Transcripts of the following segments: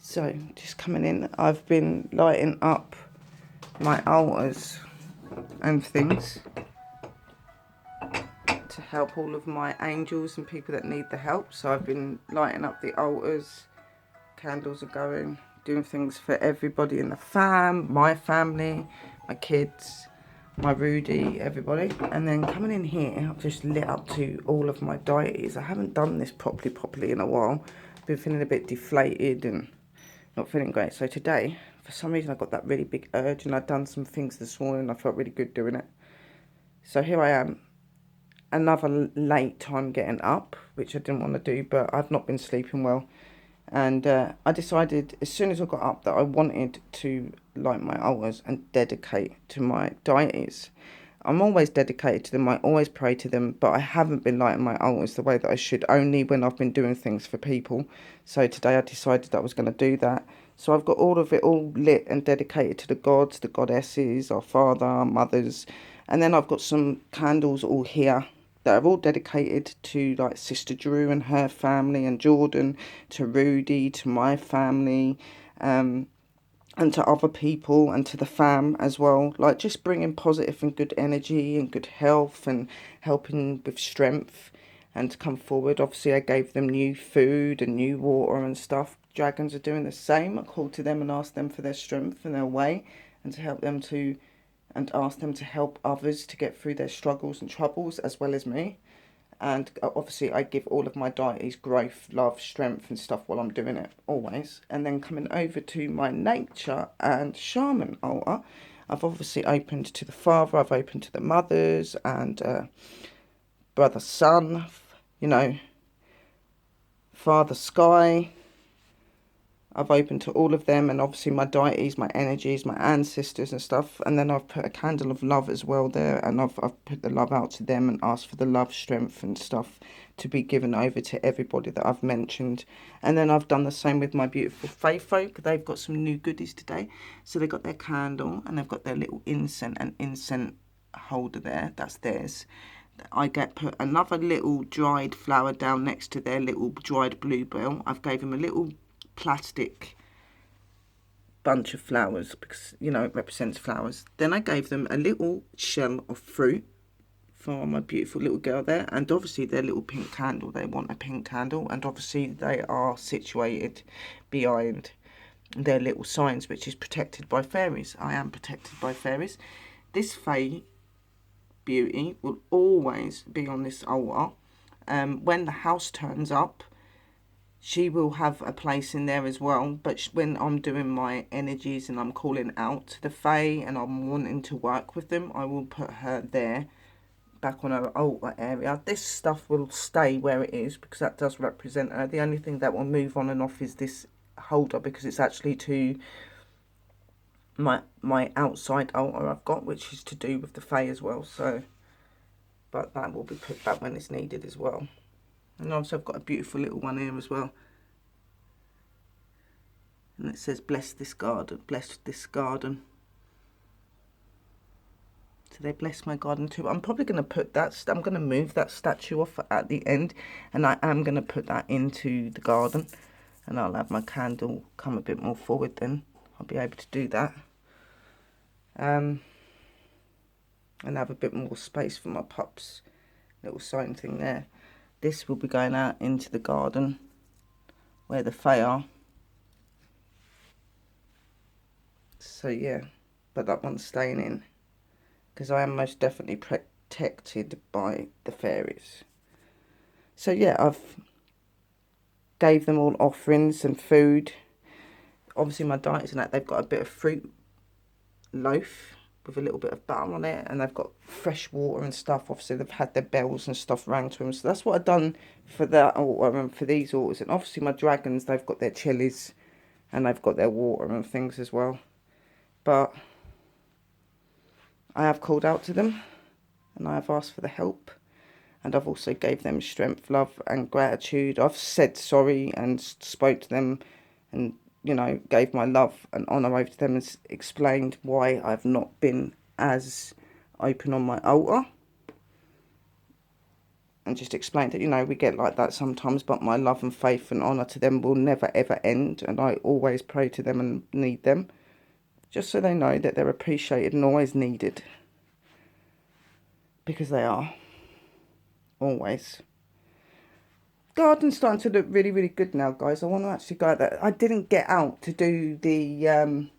So, just coming in, I've been lighting up my altars and things to help all of my angels and people that need the help. So I've been lighting up the altars, candles are going, doing things for everybody in the my family, my kids, my Rudy, everybody. And then coming in here, I've just lit up to all of my deities. I haven't done this properly in a while. I've been feeling a bit deflated and not feeling great. So today, for some reason, I got that really big urge, and I'd done some things this morning and I felt really good doing it. So here I am, another late time getting up, which I didn't want to do, but I've not been sleeping well. And I decided as soon as I got up that I wanted to light my altars and dedicate to my deities. I'm always dedicated to them, I always pray to them, but I haven't been lighting my altars the way that I should, only when I've been doing things for people. So today I decided that I was going to do that. So I've got all of it all lit and dedicated to the gods, the goddesses, our father, our mothers. And then I've got some candles all here that are all dedicated to like Sister Drew and her family, and Jordan, to Rudy, to my family, and to other people and to the fam as well. Like just bringing positive and good energy and good health and helping with strength and to come forward. Obviously, I gave them new food and new water and stuff. Dragons are doing the same. I called to them and asked them for their strength and their way and to help them to, and ask them to help others to get through their struggles and troubles as well as me. And obviously I give all of my deities growth, love, strength and stuff while I'm doing it, always. And then coming over to my nature and shaman altar, I've obviously opened to the father, I've opened to the mothers and brother sun, you know, father sky. I've opened to all of them, and obviously my deities, my energies, my ancestors and stuff. And then I've put a candle of love as well there, and I've put the love out to them and asked for the love, strength and stuff to be given over to everybody that I've mentioned. And then I've done the same with my beautiful faith folk. They've got some new goodies today. So they've got their candle and they've got their little incense holder there. That's theirs. I put another little dried flower down next to their little dried bluebell. I've gave them a little plastic bunch of flowers because, you know, it represents flowers. Then I gave them a little shell of fruit for my beautiful little girl there, and obviously their little pink candle. They want a pink candle, and obviously they are situated behind their little signs, which is protected by fairies. I am protected by fairies. This Fae beauty will always be on this altar. When the house turns up, she will have a place in there as well. But when I'm doing my energies and I'm calling out to the Fae and I'm wanting to work with them, I will put her there, back on her altar area. This stuff will stay where it is because that does represent her. The only thing that will move on and off is this holder, because it's actually to my outside altar I've got, which is to do with the Fae as well. So, but that will be put back when it's needed as well. And also I've got a beautiful little one here as well. And it says, bless this garden, bless this garden. So they bless my garden too. I'm probably going to put that, I'm going to move that statue off at the end. And I am going to put that into the garden. And I'll have my candle come a bit more forward then. I'll be able to do that. And have a bit more space for my pups. Little sign thing there. This will be going out into the garden where the Fae are. So yeah, but that one's staying in because I am most definitely protected by the fairies. So yeah, I've gave them all offerings and food. Obviously my deities and that, they've got a bit of fruit loaf with a little bit of butter on it, and they've got fresh water and stuff. Obviously they've had their bells and stuff rang to them, so that's what I've done for that altar and for these altars. And obviously my dragons, they've got their chilies and they've got their water and things as well. But I have called out to them and I have asked for the help, and I've also gave them strength, love and gratitude. I've said sorry and spoke to them and, you know, gave my love and honour over to them and explained why I've not been as open on my altar. and just explained that, you know, we get like that sometimes, but my love and faith and honour to them will never ever end, and I always pray to them and need them, just so they know that they're appreciated and always needed, because they are, always. Garden's starting to look really, really good now, guys. I want to actually go out there. I didn't get out to do the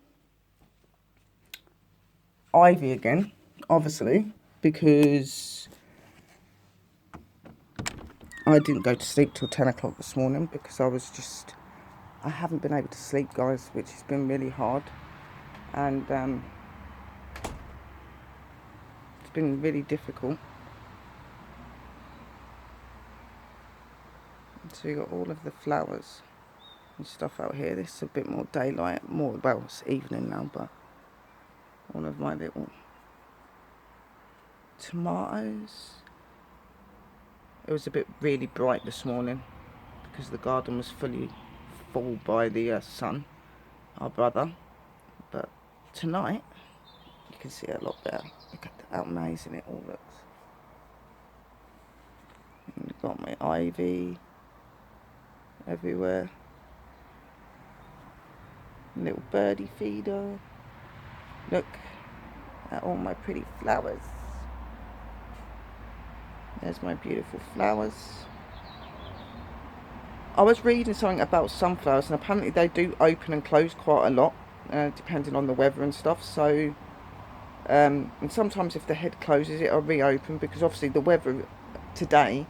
ivy again, obviously, because I didn't go to sleep till 10 o'clock this morning, because I haven't been able to sleep, guys, which has been really hard. And it's been really difficult. So you got all of the flowers and stuff out here. This is a bit more daylight, well, it's evening now, but all of my little tomatoes. It was a bit really bright this morning because the garden was fully full by the sun, our brother. But tonight you can see it a lot better. Look at how amazing it all looks. And you've got my ivy everywhere. Little birdie feeder. Look at all my pretty flowers. There's my beautiful flowers. I was reading something about sunflowers, and apparently they do open and close quite a lot, depending on the weather and stuff. So, and sometimes if the head closes, it'll reopen, because obviously the weather today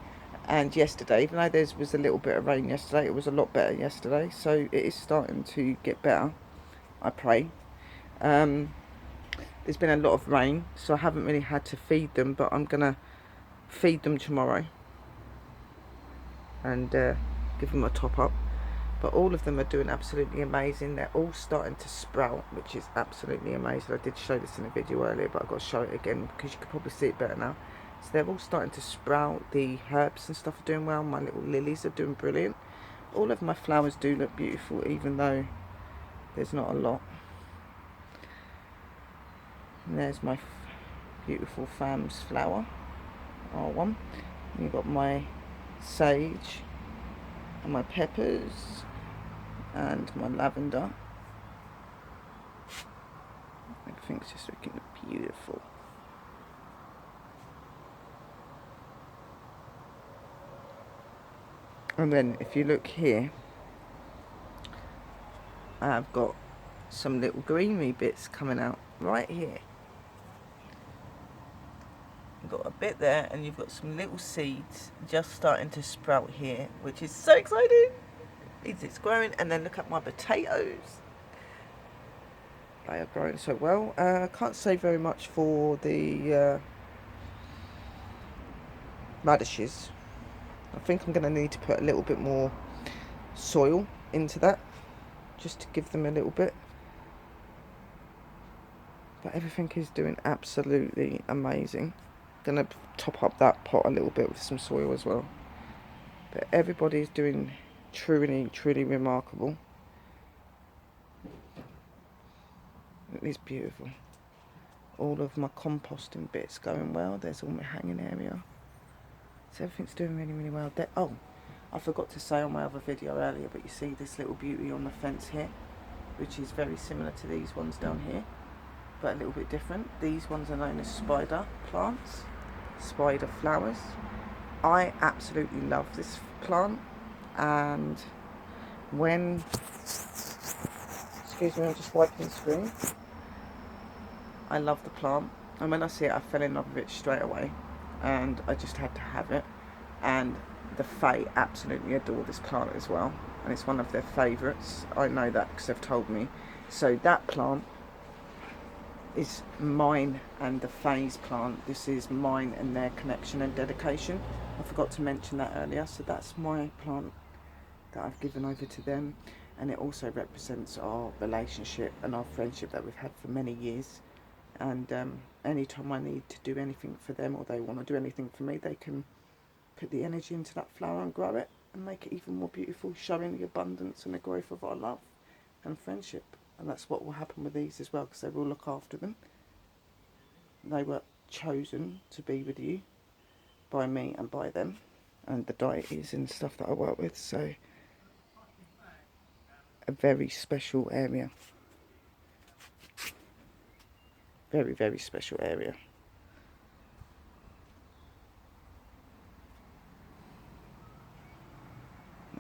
and yesterday, even though there was a little bit of rain yesterday, it was a lot better yesterday. So it is starting to get better, I pray. There's been a lot of rain, so I haven't really had to feed them, but I'm gonna feed them tomorrow and give them a top up. But all of them are doing absolutely amazing. They're all starting to sprout, which is absolutely amazing. I did show this in a video earlier, but I've got to show it again because you can probably see it better now. So they're all starting to sprout. The herbs and stuff are doing well. My little lilies are doing brilliant. All of my flowers do look beautiful, even though there's not a lot. And there's my beautiful Fam's flower, R1. And you've got my sage and my peppers and my lavender. Everything's just looking beautiful. And then if you look here, I've got some little greenery bits coming out right here. You've got a bit there, and you've got some little seeds just starting to sprout here, which is so exciting. It's growing. And then look at my potatoes. They are growing so well. I can't say very much for the radishes. I think I'm going to need to put a little bit more soil into that, just to give them a little bit. But everything is doing absolutely amazing. Gonna top up that pot a little bit with some soil as well. But everybody's doing truly, truly remarkable. It is beautiful. All of my composting bits going well. There's all my hanging area. So everything's doing really, really well. Oh, I forgot to say on my other video earlier, but you see this little beauty on the fence here, which is very similar to these ones down here, but a little bit different. These ones are known as spider plants, spider flowers. I absolutely love this plant, and when, excuse me, I'm just wiping the screen. I love the plant, and when I see it, I fell in love with it straight away, and I just had to have it. And the Fae absolutely adore this plant as well, and it's one of their favourites. I know that because they've told me. So that plant is mine and the Fae's plant. This is mine and their connection and dedication. I forgot to mention that earlier. So that's my plant that I've given over to them, and it also represents our relationship and our friendship that we've had for many years. And anytime I need to do anything for them, or they want to do anything for me, they can put the energy into that flower and grow it and make it even more beautiful, showing the abundance and the growth of our love and friendship. And that's what will happen with these as well, because they will look after them. They were chosen to be with you by me and by them, and the dieties and stuff that I work with. So a very special area. Very, very special area.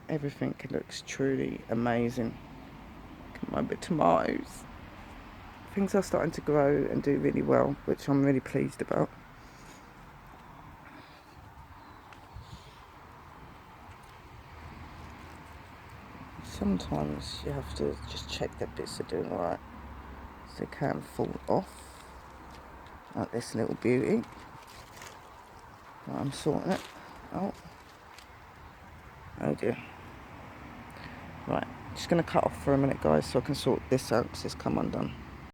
Everything looks truly amazing. Look at my bit tomatoes. Things are starting to grow and do really well, which I'm really pleased about. Sometimes you have to just check that bits are doing right, so they can't fall off. Like this little beauty. Right, I'm sorting it out. Oh dear. Right, just going to cut off for a minute, guys, so I can sort this out because it's come undone.